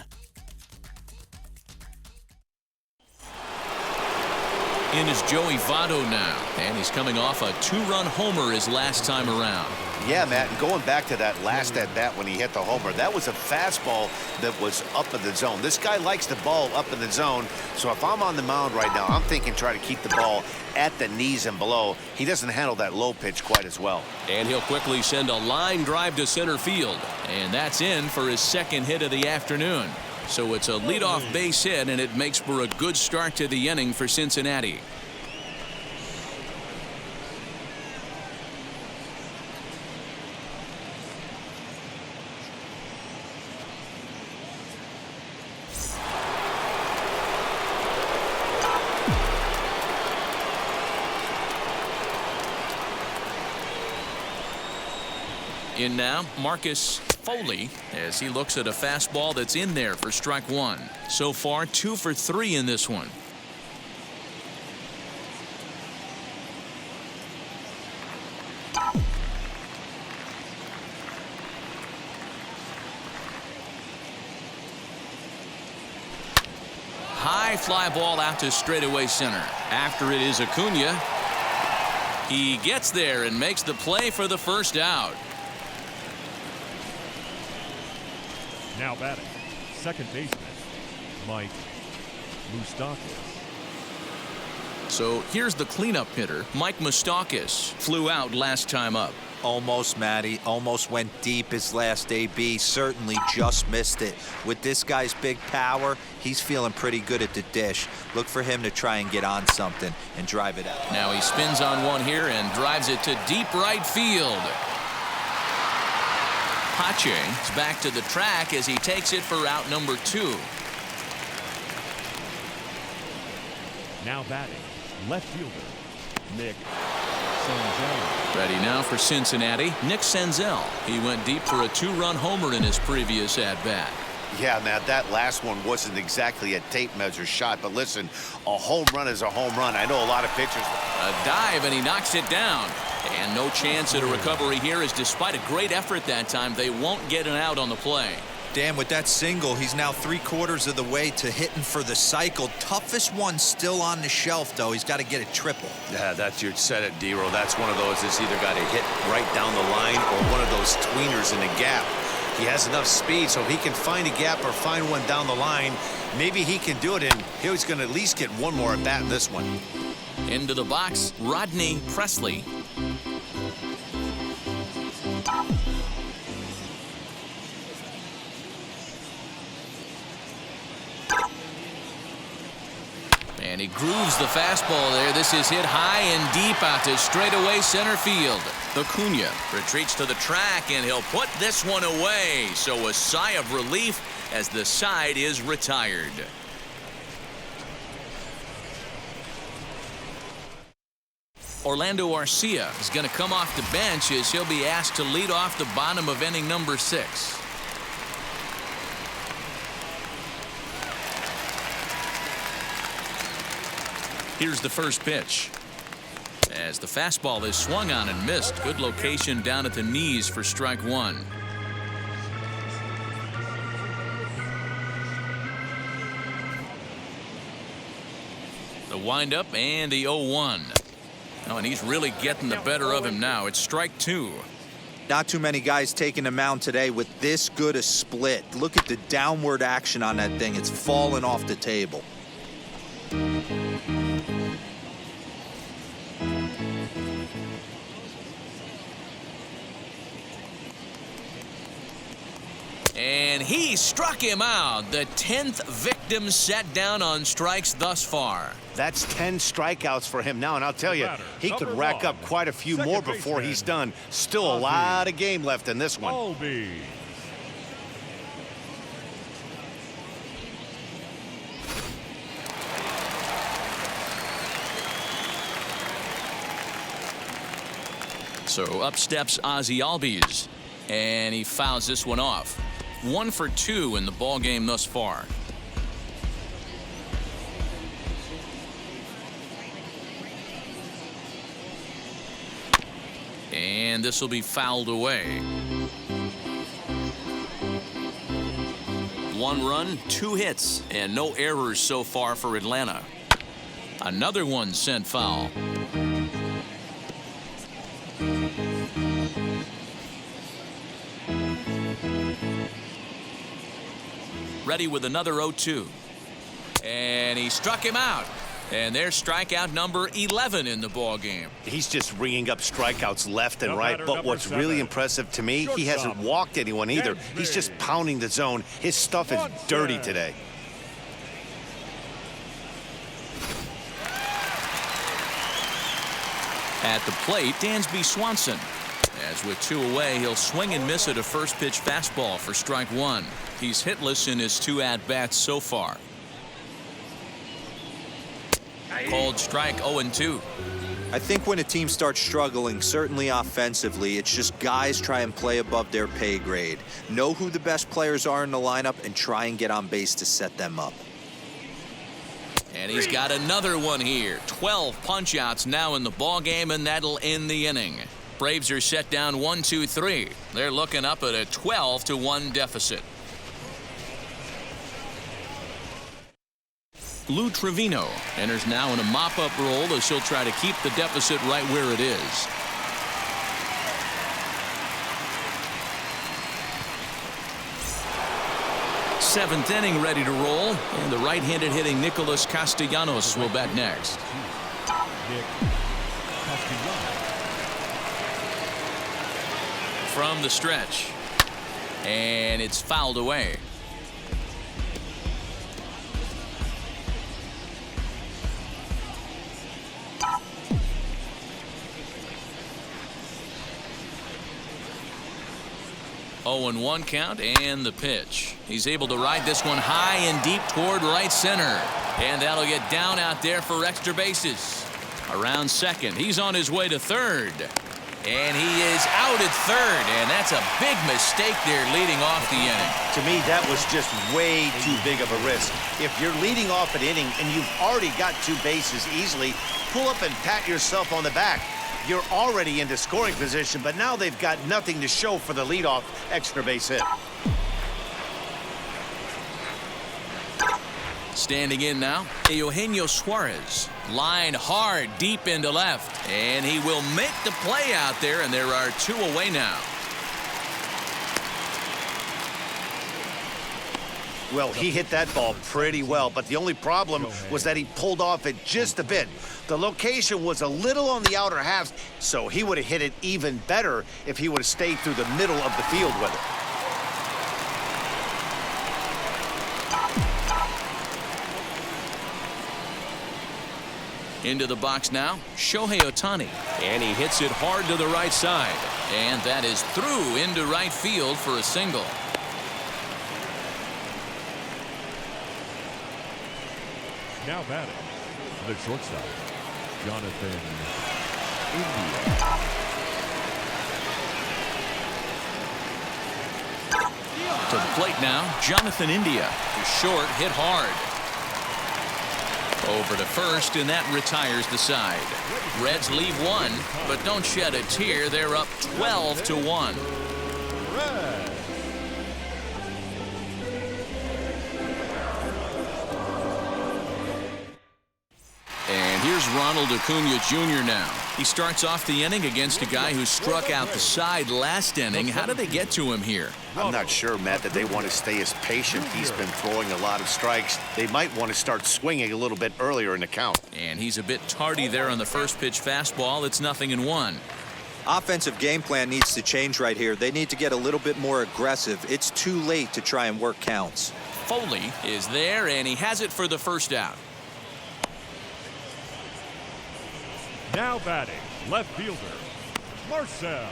In is Joey Votto now, and he's coming off a 2-run homer his last time around. Yeah, Matt, and going back to that last at-bat when he hit the homer, that was a fastball that was up in the zone. This guy likes the ball up in the zone, so if I'm on the mound right now, I'm thinking try to keep the ball at the knees and below. He doesn't handle that low pitch quite as well. And he'll quickly send a line drive to center field, and that's in for his 2nd hit of the afternoon. So it's a leadoff base hit, and it makes for a good start to the inning for Cincinnati. In now, Marcus Foley, as he looks at a fastball that's in there for strike 1. So far, 2 for 3 in this one. High fly ball out to straightaway center. After it is Acuna. He gets there and makes the play for the first out. Now batting, second baseman, Mike Moustakas. So here's the cleanup hitter, Mike Moustakas. Flew out last time up. Almost, Matty. Almost went deep his last AB. Certainly just missed it. With this guy's big power, he's feeling pretty good at the dish. Look for him to try and get on something and drive it out. Now he spins on one here and drives it to deep right field. Pache is back to the track as he takes it for out number 2. Now batting, left fielder, Nick Senzel. Ready now for Cincinnati, Nick Senzel. He went deep for a 2-run homer in his previous at-bat. Yeah, Matt, that last one wasn't exactly a tape measure shot, but listen, a home run is a home run. I know a lot of pitchers. A dive, and he knocks it down. And no chance at a recovery here, as despite a great effort that time, they won't get an out on the play. Dan, with that single, he's now 3/4 of the way to hitting for the cycle. Toughest one still on the shelf, though. He's got to get a triple. Yeah, that's your set it, D-Roll. That's one of those that's either got to hit right down the line or one of those tweeners in the gap. He has enough speed, so he can find a gap or find one down the line. Maybe he can do it, and he's going to at least get one more at bat in this one. Into the box, Rodney Presley. And he grooves the fastball there. This is hit high and deep out to straightaway center field. Acuna retreats to the track, and he'll put this one away. So a sigh of relief as the side is retired. Orlando Arcia is going to come off the bench as he'll be asked to lead off the bottom of inning number 6. Here's the first pitch. As the fastball is swung on and missed. Good location down at the knees for strike 1. The windup and the 0-1. Oh, and he's really getting the better of him now. It's strike 2. Not too many guys taking the mound today with this good a split. Look at the downward action on that thing. It's falling off the table. And he struck him out. The 10th victim set down on strikes thus far. That's 10 strikeouts for him now, and I'll tell you, he could rack up quite a few more before he's done. Still a lot of game left in this one. So up steps Ozzie Albies, and he fouls this one off. 1 for 2 in the ball game thus far. And this will be fouled away. 1 run, 2 hits, and no errors so far for Atlanta. Another one sent foul. Ready with another 0-2. And he struck him out. And there's strikeout number 11 in the ball game. He's just ringing up strikeouts left and right. But what's really impressive to me, he hasn't walked anyone either. He's just pounding the zone. His stuff is dirty today. At the plate, Dansby Swanson. As with 2 away, he'll swing and miss at a first pitch fastball for strike 1. He's hitless in his 2 at-bats so far. Called strike 0-2. I think when a team starts struggling, certainly offensively, it's just guys try and play above their pay grade. Know who the best players are in the lineup and try and get on base to set them up. And he's got another one here. 12 punch-outs now in the ball game, and that'll end the inning. Braves are set down 1-2-3. They're looking up at a 12-1 deficit. Lou Trevino enters now in a mop-up role as he'll try to keep the deficit right where it is. Seventh inning ready to roll, and the right-handed hitting Nicholas Castellanos will bat next. Nick Castellanos. From the stretch. And it's fouled away. Oh, and 1 count and the pitch. He's able to ride this one high and deep toward right center. And that'll get down out there for extra bases. Around second. He's on his way to third. And he is out at third. And that's a big mistake there leading off the inning. To me, that was just way too big of a risk. If you're leading off an inning and you've already got 2 bases easily, pull up and pat yourself on the back. You're already into scoring position, but now they've got nothing to show for the leadoff extra base hit. Standing in now, Eugenio Suarez. Line hard deep into left. And he will make the play out there, and there are 2 away now. Well, he hit that ball pretty well, but the only problem was that he pulled off it just a bit. The location was a little on the outer half, so he would have hit it even better if he would have stayed through the middle of the field with it. Into the box now, Shohei Ohtani. And he hits it hard to the right side. And that is through into right field for a single. Now batting, the shortstop, Jonathan India. To the plate now, Jonathan India. He's short, hit hard. Over to first, and that retires the side. Reds leave 1, but don't shed a tear. They're up 12-1. Red. And here's Ronald Acuna Jr. now. He starts off the inning against a guy who struck out the side last inning. How did they get to him here? I'm not sure, Matt, that they want to stay as patient. He's been throwing a lot of strikes. They might want to start swinging a little bit earlier in the count. And he's a bit tardy there on the first pitch fastball. It's 0-1. Offensive game plan needs to change right here. They need to get a little bit more aggressive. It's too late to try and work counts. Foley is there, and he has it for the first out. Now batting, left fielder, Marcell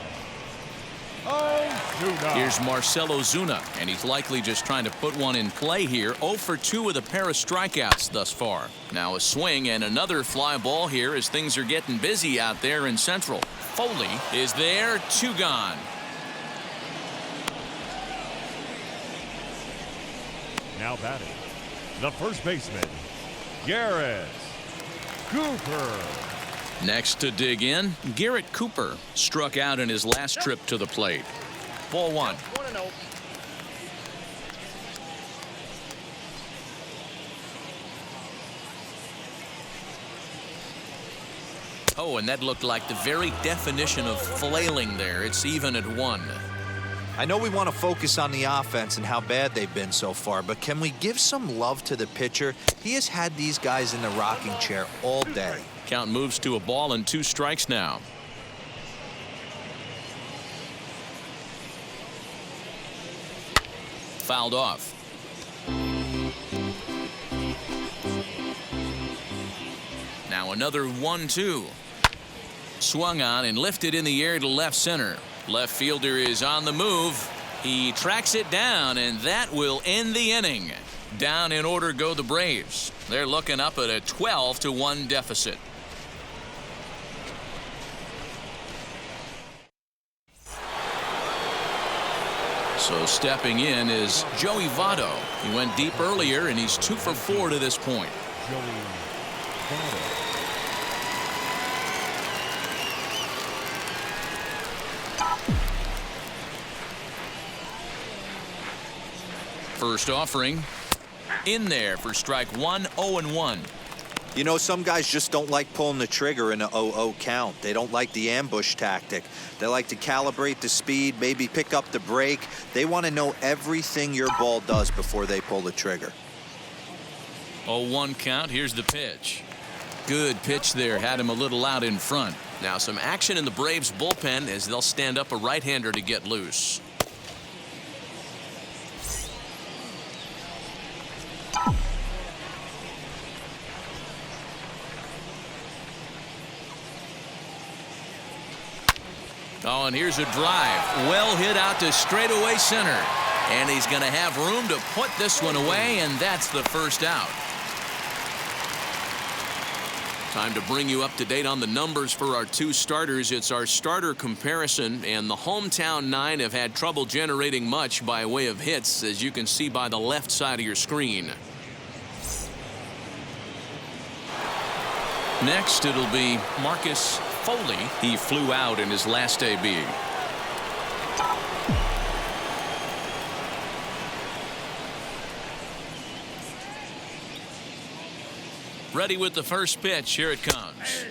Ozuna. Here's Marcell Ozuna, and he's likely just trying to put one in play here. 0 for 2 with a pair of strikeouts thus far. Now a swing and another fly ball here as things are getting busy out there in Central. Foley is there, 2 gone. Now batting, the first baseman, Garrett Cooper. Next to dig in, Garrett Cooper struck out in his last trip to the plate. Ball 1. Oh, and that looked like the very definition of flailing there. It's even at 1. I know we want to focus on the offense and how bad they've been so far, but can we give some love to the pitcher? He has had these guys in the rocking chair all day. Count moves to a ball and 2 strikes now. Fouled off. Now another 1-2. Swung on and lifted in the air to left center. Left fielder is on the move. He tracks it down, and that will end the inning. Down in order go the Braves. They're looking up at a 12-1 deficit. So stepping in is Joey Votto. He went deep earlier, and he's 2 for 4 to this point. Joey Votto. First offering in there for strike 1, 0-1. You know, some guys just don't like pulling the trigger in a 0-0 count. They don't like the ambush tactic. They like to calibrate the speed, maybe pick up the brake. They want to know everything your ball does before they pull the trigger. 0-1 count. Here's the pitch. Good pitch there, had him a little out in front. Now some action in the Braves bullpen as they'll stand up a right-hander to get loose. Oh, and here's a drive. Well hit out to straightaway center. And he's going to have room to put this one away, and that's the first out. Time to bring you up to date on the numbers for our two starters. It's our starter comparison, and the hometown nine have had trouble generating much by way of hits, as you can see by the left side of your screen. Next, it'll be Marcus Foley. He flew out in his last AB. Ready with the first pitch. Here it comes.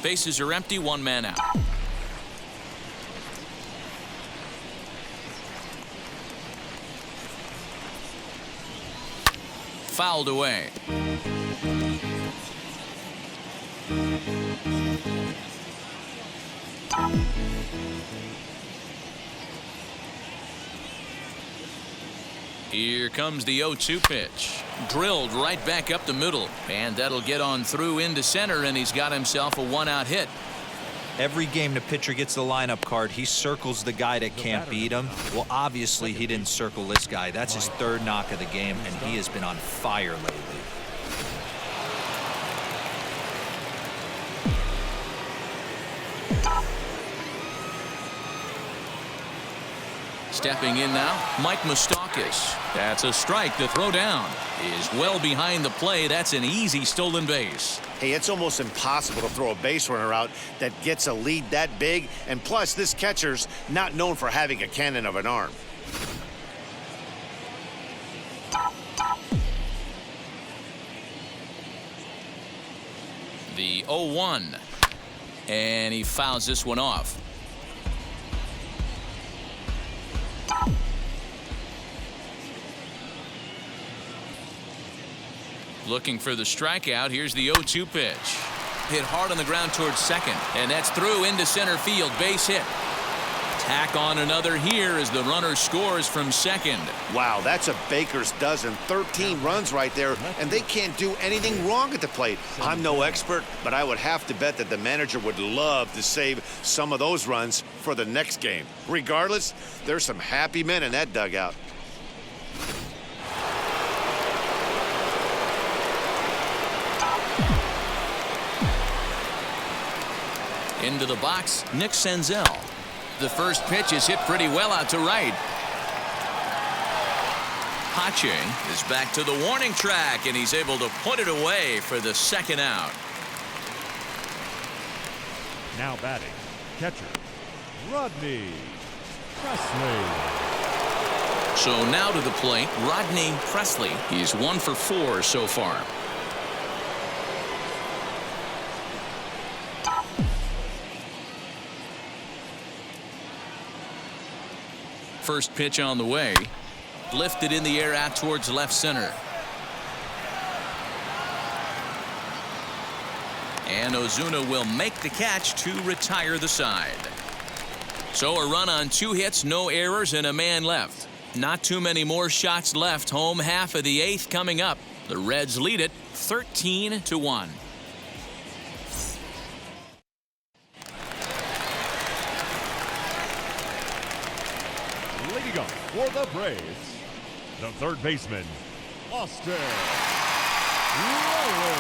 Bases are empty, one man out. Fouled away. Here comes the 0-2 pitch. Drilled right back up the middle. And that'll get on through into center, and he's got himself a one-out hit. Every game the pitcher gets the lineup card, he circles the guy that can't beat him. Well, obviously, he didn't circle this guy. That's his third knock of the game, and he has been on fire lately. Stepping in now, Mike Moustakas. That's a strike. The throw down is well behind the play. That's an easy stolen base. Hey, it's almost impossible to throw a base runner out that gets a lead that big. And plus, this catcher's not known for having a cannon of an arm. The 0-1. And he fouls this one off. Looking for the strikeout. Here's the 0-2 pitch. Hit hard on the ground towards second. And that's through into center field. Base hit. Tack on another here as the runner scores from second. Wow, that's a baker's dozen. 13 runs right there, and they can't do anything wrong at the plate. I'm no expert, but I would have to bet that the manager would love to save some of those runs for the next game. Regardless, there's some happy men in that dugout. Into the box, Nick Senzel. The first pitch is hit pretty well out to right. Pache is back to the warning track, and he's able to put it away for the second out. Now batting, catcher, Rodney Presley. So now to the plate, Rodney Presley. He's 1 for 4 so far. First pitch on the way. Lifted in the air out towards left center. And Ozuna will make the catch to retire the side. So a run on 2 hits, no errors, and a man left. Not too many more shots left. Home half of the 8th coming up. The Reds lead it 13-1. Leading up for the Braves, the third baseman, Austin Riley.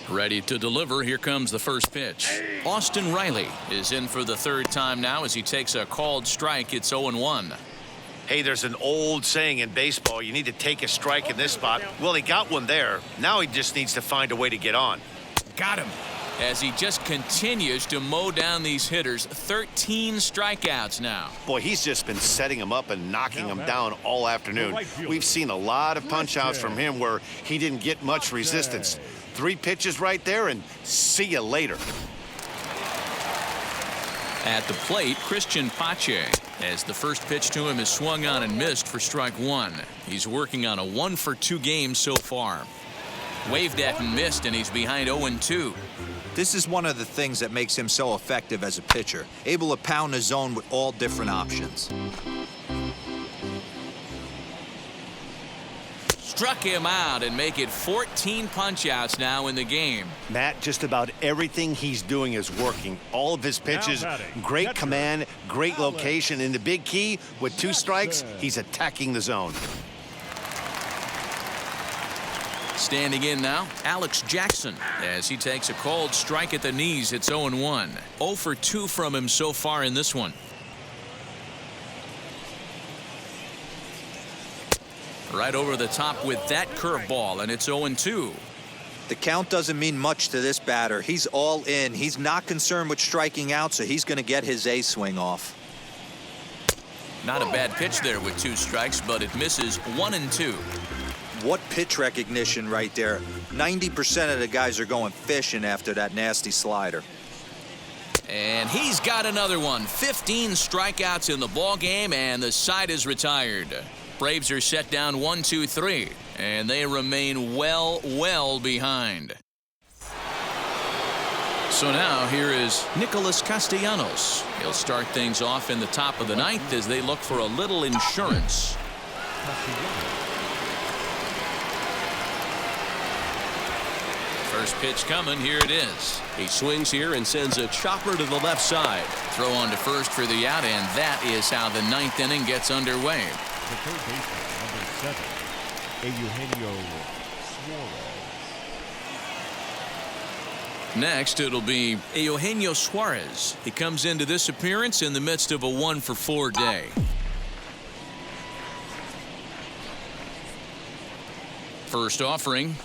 Ready to deliver. Here comes the first pitch. Austin Riley is in for the third time now as he takes a called strike. It's 0-1. Hey, there's an old saying in baseball, you need to take a strike in this spot. Well, he got one there. Now he just needs to find a way to get on. Got him. as he just continues to mow down these hitters. 13 strikeouts now. Boy, he's just been setting them up and knocking them down all afternoon. We've seen a lot of punch-outs from him where he didn't get much resistance. 3 pitches right there, and see you later. At the plate, Christian Pache, as the first pitch to him is swung on and missed for strike 1. He's working on a 1-for-2 game so far. Waved at and missed, and he's behind 0-2. This is one of the things that makes him so effective as a pitcher, able to pound the zone with all different options. Struck him out and make it 14 punch-outs now in the game. Matt, just about everything he's doing is working. All of his pitches, great command, great location, and the big key, with 2 strikes, he's attacking the zone. Standing in now, Alex Jackson, as he takes a called strike at the knees. It's 0-1. 0-for-2 from him so far in this one. Right over the top with that curveball, and it's 0-2. The count doesn't mean much to this batter. He's all in. He's not concerned with striking out, so he's going to get his A swing off. Not a bad pitch there with 2 strikes, but it misses. 1-2. What pitch recognition right there. 90% of the guys are going fishing after that nasty slider. And he's got another one. 15 strikeouts in the ball game, and the side is retired. Braves are set down 1-2-3, and they remain well behind. So now here is Nicholas Castellanos. He'll start things off in the top of the 9th as they look for a little insurance. First pitch coming. Here it is. He swings here and sends a chopper to the left side. Throw on to first for the out, and that is how the 9th inning gets underway. The third baseman, number 7, Eugenio Suarez. Next, it'll be Eugenio Suarez. He comes into this appearance in the midst of a 1-for-4 day. First offering.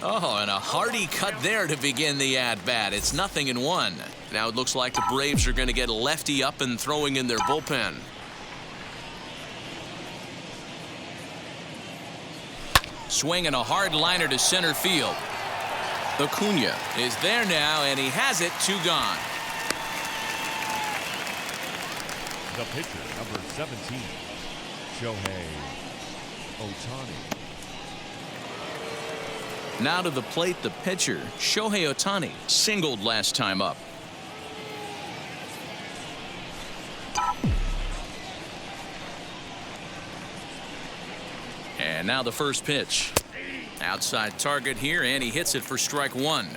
Oh, and a hearty cut there to begin the at-bat. It's 0-1. Now it looks like the Braves are going to get a lefty up and throwing in their bullpen. Swinging a hard liner to center field. Acuna is there now, and he has it. 2 gone. The pitcher, number 17, Shohei Ohtani. Now to the plate, the pitcher, Shohei Ohtani, singled last time up. And now the first pitch. Outside target here, and he hits it for strike 1.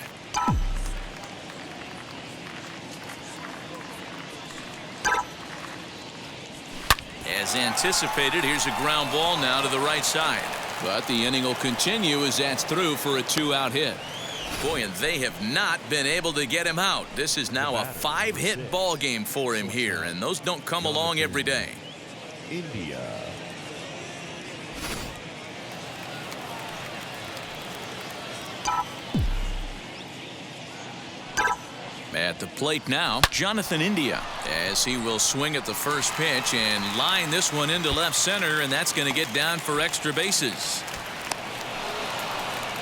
As anticipated, here's a ground ball now to the right side. But the inning will continue as that's through for a 2-out hit. Boy, and they have not been able to get him out. This is now a 5-hit ball game for him here, and those don't come along every day. India. At the plate now, Jonathan India, as he will swing at the first pitch and line this one into left center, and that's going to get down for extra bases.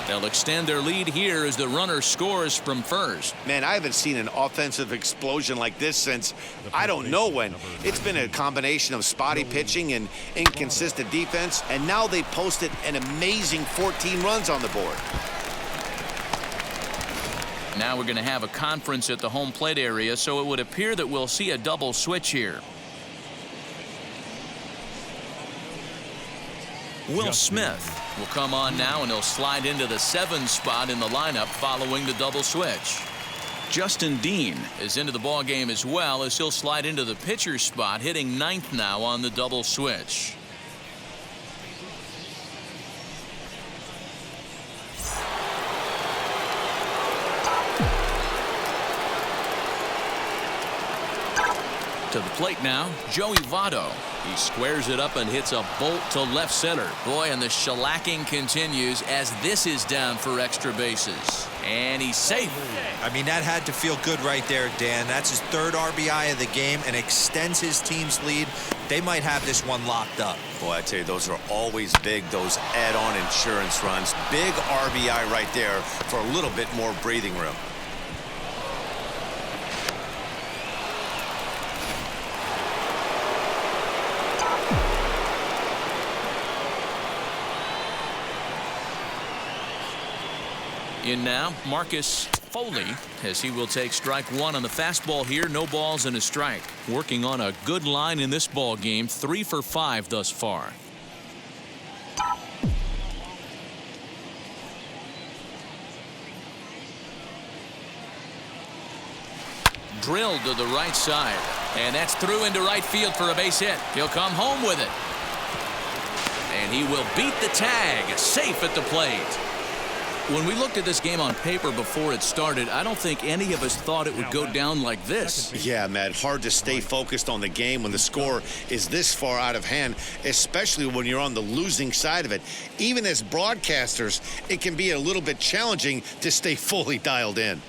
They'll extend their lead here as the runner scores from first. Man, I haven't seen an offensive explosion like this since I don't know when. It's been a combination of spotty pitching and inconsistent defense, and now they posted an amazing 14 runs on the board. Now we're going to have a conference at the home plate area, so it would appear that we'll see a double switch here. Will Smith will come on now, and he'll slide into the 7 spot in the lineup following the double switch. Justin Dean is into the ball game as well, as he'll slide into the pitcher spot, hitting 9th now on the double switch. To the plate now, Joey Votto. He squares it up and hits a bolt to left center. Boy, and the shellacking continues as this is down for extra bases. And he's safe. I mean, that had to feel good right there, Dan. That's his 3rd RBI of the game and extends his team's lead. They might have this one locked up. Boy, I tell you, those are always big, those add-on insurance runs. Big RBI right there for a little bit more breathing room. In now, Marcus Foley, as he will take strike 1 on the fastball here. No balls and a strike. Working on a good line in this ball game. 3 for 5 thus far. Drilled to the right side. And that's through into right field for a base hit. He'll come home with it. And he will beat the tag. Safe at the plate. When we looked at this game on paper before it started, I don't think any of us thought it would go down like this. Yeah, Matt, hard to stay focused on the game when the score is this far out of hand, especially when you're on the losing side of it. Even as broadcasters, it can be a little bit challenging to stay fully dialed in.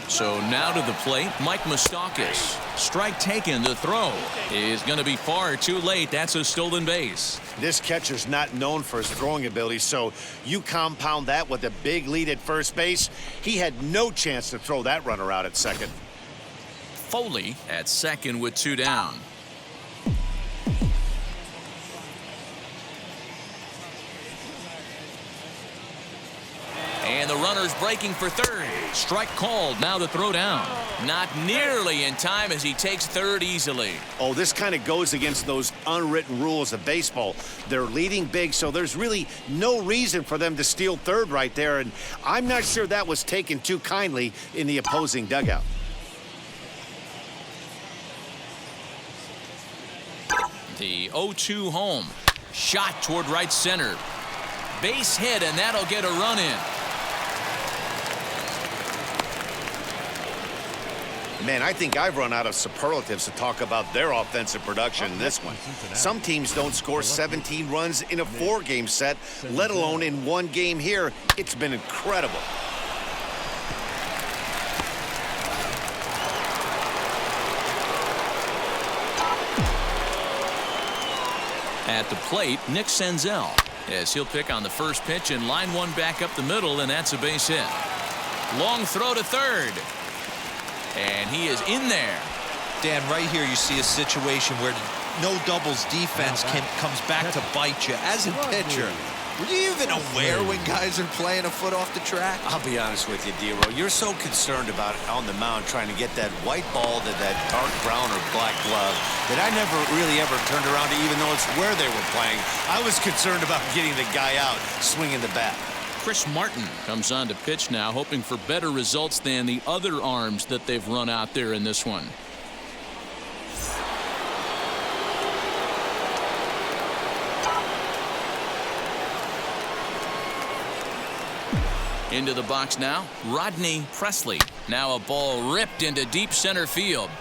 So now to the plate, Mike Moustakas. Strike taken. The throw is going to be far too late. That's a stolen base. This catcher's not known for his throwing ability, so you compound that with a big lead at first base. He had no chance to throw that runner out at second. Foley at second with 2 down. And the runner's breaking for third. Strike called. Now the throw down. Not nearly in time as he takes third easily. Oh, this kind of goes against those unwritten rules of baseball. They're leading big, so there's really no reason for them to steal third right there. And I'm not sure that was taken too kindly in the opposing dugout. The 0-2 home. Shot toward right center. Base hit, and that'll get a run in. Man, I think I've run out of superlatives to talk about their offensive production in this one. Some teams don't score 17 runs in a 4-game set, let alone in 1 game here. It's been incredible. At the plate, Nick Senzel, as he'll pick on the first pitch and line one back up the middle, and that's a base hit. Long throw to third. And he is in there. Dan, right here you see a situation where no doubles defense comes back to bite you. As a pitcher, were you even aware when guys are playing a foot off the track? I'll be honest with you, Dero. You're so concerned about on the mound trying to get that white ball to that dark brown or black glove that I never really ever turned around to even notice where they were playing. I was concerned about getting the guy out swinging the bat. Chris Martin comes on to pitch now, hoping for better results than the other arms that they've run out there in this one. Into the box now, Rodney Presley. Now a ball ripped into deep center field.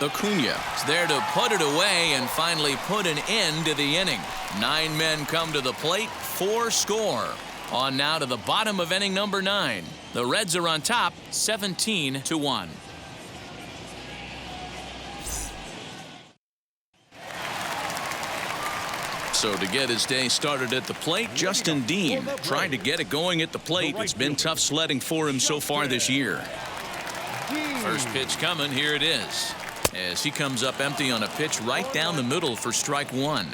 Acuna is there to put it away and finally put an end to the inning. 9 men come to the plate, 4 score. On now to the bottom of inning number 9. The Reds are on top, 17-1. So to get his day started at the plate, Justin Dean trying to get it going at the plate. It's been tough sledding for him so far this year. First pitch coming, here it is. As he comes up empty on a pitch right down the middle for strike 1.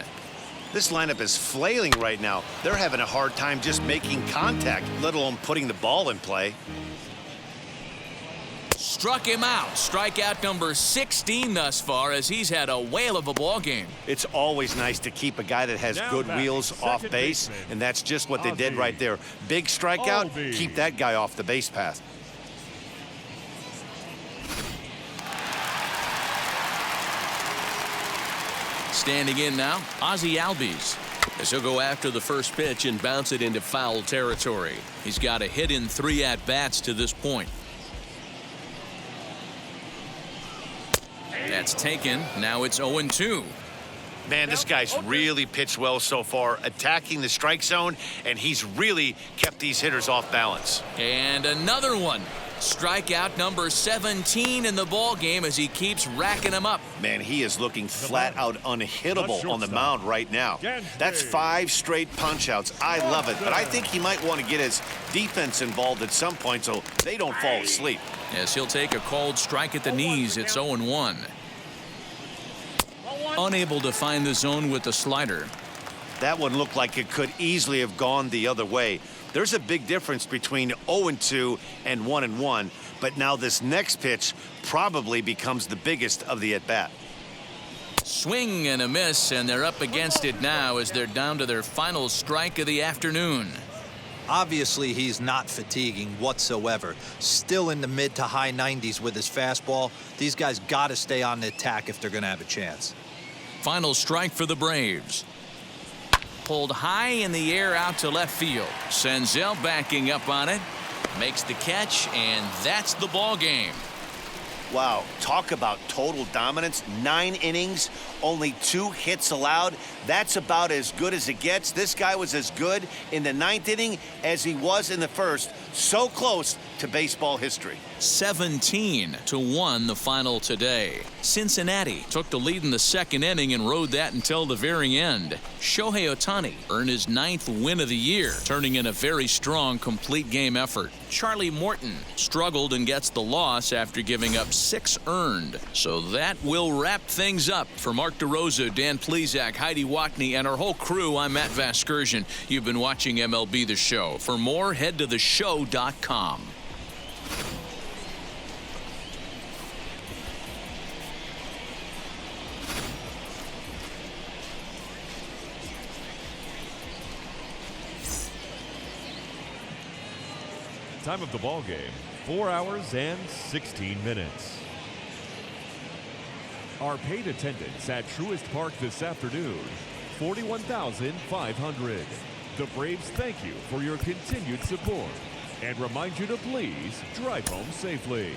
This lineup is flailing right now. They're having a hard time just making contact, let alone putting the ball in play. Struck him out. Strikeout number 16 thus far, as he's had a whale of a ball game. It's always nice to keep a guy that has good wheels off base, and that's just what they did right there. Big strikeout, keep that guy off the base path. Standing in now, Ozzie Albies, as he'll go after the first pitch and bounce it into foul territory. He's got a hit in 3 at-bats to this point. That's taken. Now it's 0-2. Man, this guy's really pitched well so far, attacking the strike zone, and he's really kept these hitters off balance. And another one. Strikeout number 17 in the ball game as he keeps racking them up. Man, he is looking flat out unhittable on the mound right now. That's 5 straight punch-outs. I love it, but I think he might want to get his defense involved at some point so they don't fall asleep. As he'll take a called strike at the knees, it's 0-1. Unable to find the zone with the slider. That one looked like it could easily have gone the other way. There's a big difference between 0-2 and 1-1, but now this next pitch probably becomes the biggest of the at-bat. Swing and a miss, and they're up against it now as they're down to their final strike of the afternoon. Obviously, he's not fatiguing whatsoever. Still in the mid to high 90s with his fastball. These guys got to stay on the attack if they're going to have a chance. Final strike for the Braves. Pulled high in the air out to left field. Senzel backing up on it. Makes the catch, and that's the ball game. Wow, talk about total dominance. 9 innings, only 2 hits allowed. That's about as good as it gets. This guy was as good in the 9th inning as he was in the 1st. So close to baseball history. 17-1 the final today. Cincinnati took the lead in the 2nd inning and rode that until the very end. Shohei Ohtani earned his 9th win of the year, turning in a very strong complete game effort. Charlie Morton struggled and gets the loss after giving up 6 earned. So that will wrap things up. For Mark DeRosa, Dan Plesac, Heidi Watney, and our whole crew, I'm Matt Vasgersian. You've been watching MLB The Show. For more, head to theshow.com. Time of the ball game, 4 hours and 16 minutes. Our paid attendance at Truist Park this afternoon, 41,500. The Braves thank you for your continued support and remind you to please drive home safely.